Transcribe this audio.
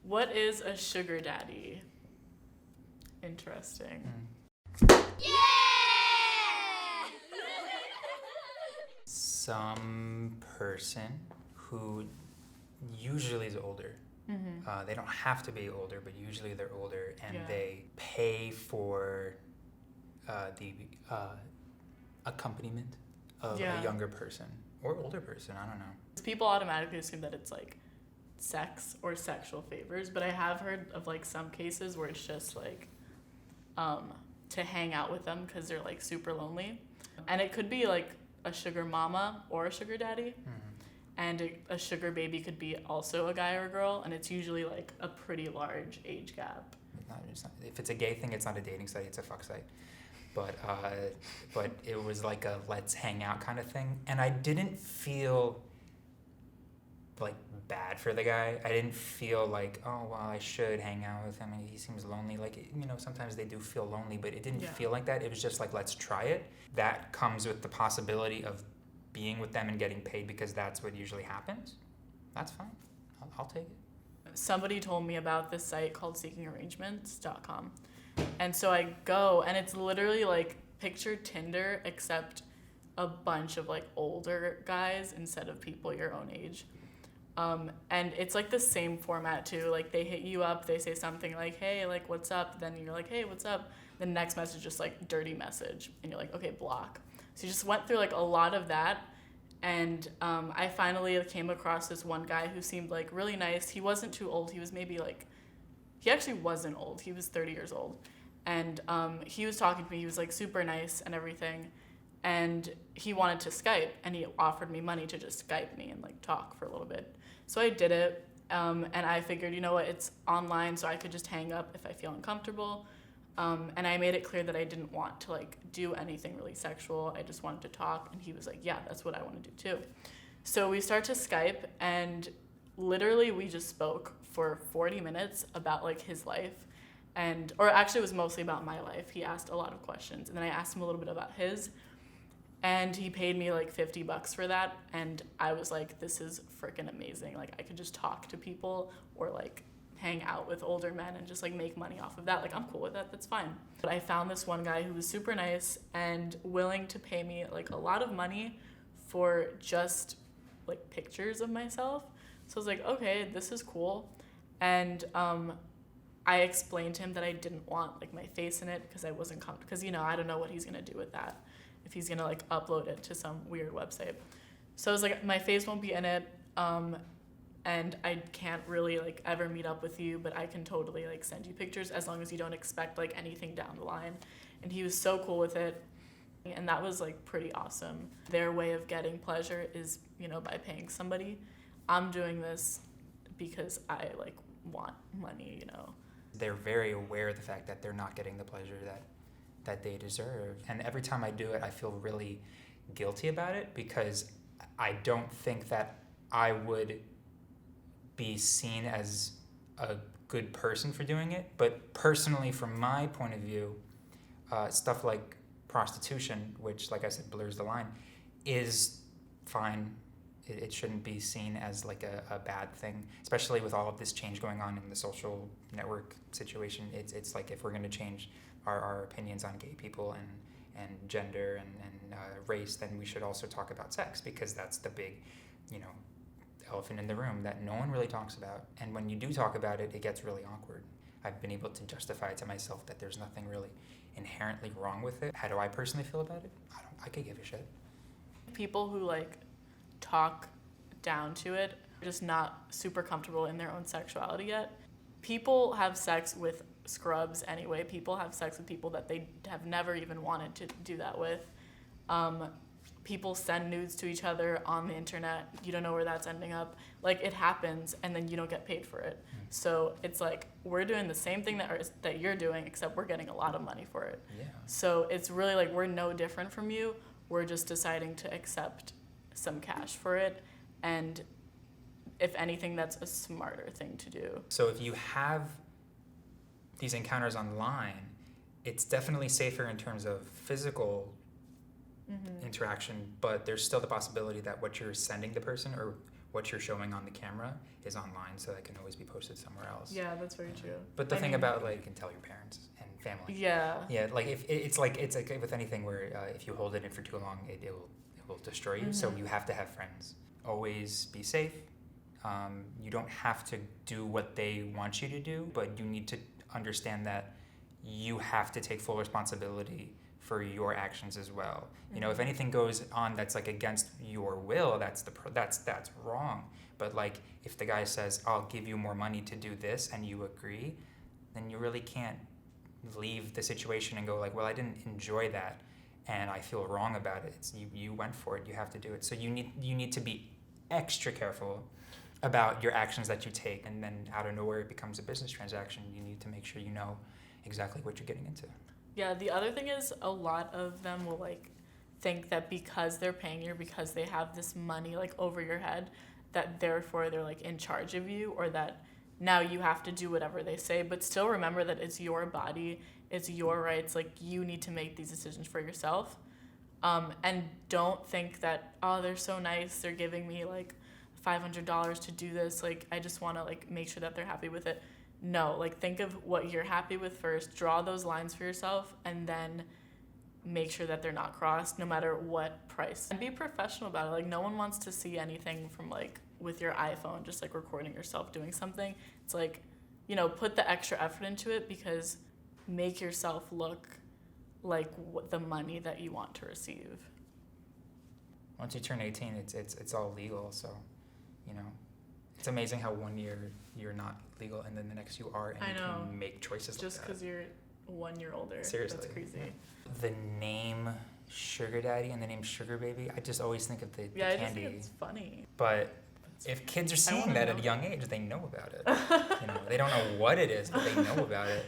What is a sugar daddy? Interesting. Some person who usually is older. They don't have to be older, but usually they're older, and they pay for the accompaniment of a younger person or older person. I don't know. People automatically assume that it's like sex or sexual favors, but I have heard of like some cases where it's just like to hang out with them because they're like super lonely, and it could be like a sugar mama or a sugar daddy. And a sugar baby could be also a guy or a girl, and it's usually like a pretty large age gap. If it's a gay thing, it's not a dating site, it's a fuck site. But it was like a let's hang out kind of thing. And I didn't feel like bad for the guy. I didn't feel like, oh, well, I should hang out with him. He seems lonely. Like, you know, sometimes they do feel lonely, but it didn't feel like that. It was just like, let's try it. That comes with the possibility of being with them and getting paid because that's what usually happens. That's fine. I'll take it. Somebody told me about this site called seekingarrangements.com. And so I go, and it's literally like picture Tinder except a bunch of like older guys instead of people your own age. And it's like the same format too. Like they hit you up, they say something like, hey, like what's up? Then you're like, hey, what's up? The next message just like dirty message. And you're like, okay, block. So you just went through like a lot of that. And I finally came across this one guy who seemed like really nice. He wasn't too old. He was maybe like, he actually wasn't old. He was 30 years old. And he was talking to me. He was like super nice and everything. And he wanted to Skype, and he offered me money to just Skype me and like talk for a little bit. So I did it. And I figured, you know what, it's online, so I could just hang up if I feel uncomfortable. And I made it clear that I didn't want to like do anything really sexual. I just wanted to talk. And he was like, yeah, that's what I want to do too. So we start to Skype, and literally we just spoke for 40 minutes about like his life. Or actually it was mostly about my life. He asked a lot of questions, and then I asked him a little bit about his, and he paid me like $50 for that. And I was like, this is freaking amazing. Like I could just talk to people or like hang out with older men and just like make money off of that. Like I'm cool with that, that's fine. But I found this one guy who was super nice and willing to pay me like a lot of money for just like pictures of myself. So I was like, okay, this is cool. And I explained to him that I didn't want like my face in it because I wasn't comfortable, because you know, I don't know what he's gonna do with that, if he's gonna like upload it to some weird website. So I was like, my face won't be in it. And I can't really like ever meet up with you, but I can totally like send you pictures as long as you don't expect like anything down the line. And he was so cool with it. And that was like pretty awesome. Their way of getting pleasure is, you know, by paying somebody. I'm doing this because I like want money, you know. They're very aware of the fact that they're not getting the pleasure that they deserve. And every time I do it, I feel really guilty about it because I don't think that I would be seen as a good person for doing it. But personally, from my point of view, stuff like prostitution, which, like I said, blurs the line, is fine. It shouldn't be seen as like a bad thing, especially with all of this change going on in the social network situation. It's like if we're going to change our opinions on gay people and gender and race, then we should also talk about sex, because that's the big, you know, elephant in the room that no one really talks about. And when you do talk about it, it gets really awkward. I've been able to justify to myself that there's nothing really inherently wrong with it. How do I personally feel about it? I could give a shit. People who like talk down to it are just not super comfortable in their own sexuality yet. People have sex with scrubs anyway. People have sex with people that they have never even wanted to do that with. People send nudes to each other on the internet. You don't know where that's ending up. Like, it happens, and then you don't get paid for it. So it's like, we're doing the same thing that you're doing, except we're getting a lot of money for it. Yeah. So it's really like, we're no different from you. We're just deciding to accept some cash for it. And if anything, that's a smarter thing to do. So if you have these encounters online, it's definitely safer in terms of physical interaction, but there's still the possibility that what you're sending the person or what you're showing on the camera is online, so that can always be posted somewhere else. Yeah, that's very true. But the thing about like, you can tell your parents and family. Yeah. Yeah, like if it's like with anything where if you hold it in for too long, it will destroy you. So you have to have friends. Always be safe. You don't have to do what they want you to do, but you need to understand that you have to take full responsibility for your actions as well. You know, if anything goes on that's like against your will, that's wrong. But like if the guy says, "I'll give you more money to do this," and you agree, then you really can't leave the situation and go like, "Well, I didn't enjoy that and I feel wrong about it." It's you went for it, you have to do it. So you need to be extra careful about your actions that you take, and then out of nowhere it becomes a business transaction. You need to make sure you know exactly what you're getting into. Yeah, the other thing is a lot of them will like think that because they're paying you, because they have this money like over your head, that therefore they're like in charge of you, or that now you have to do whatever they say. But still remember that it's your body, it's your rights. Like you need to make these decisions for yourself. And don't think that, oh, they're so nice, they're giving me like $500 to do this, like I just want to like make sure that they're happy with it. No, like think of what you're happy with first, draw those lines for yourself, and then make sure that they're not crossed no matter what price. And be professional about it. Like no one wants to see anything from like with your iPhone just like recording yourself doing something. It's like, you know, put the extra effort into it, because make yourself look like the money that you want to receive. Once you turn 18, it's all legal, so you know, it's amazing how 1 year you're not legal and then the next you are, and I you know. can make choices Just like because you're 1 year older. Seriously. That's crazy. The name Sugar Daddy and the name Sugar Baby, I just always think of the Yeah, I just candy. think it's funny. But if kids are seeing wanna that at know a young age, they know about it. You know, they don't know what it is, but they know about it.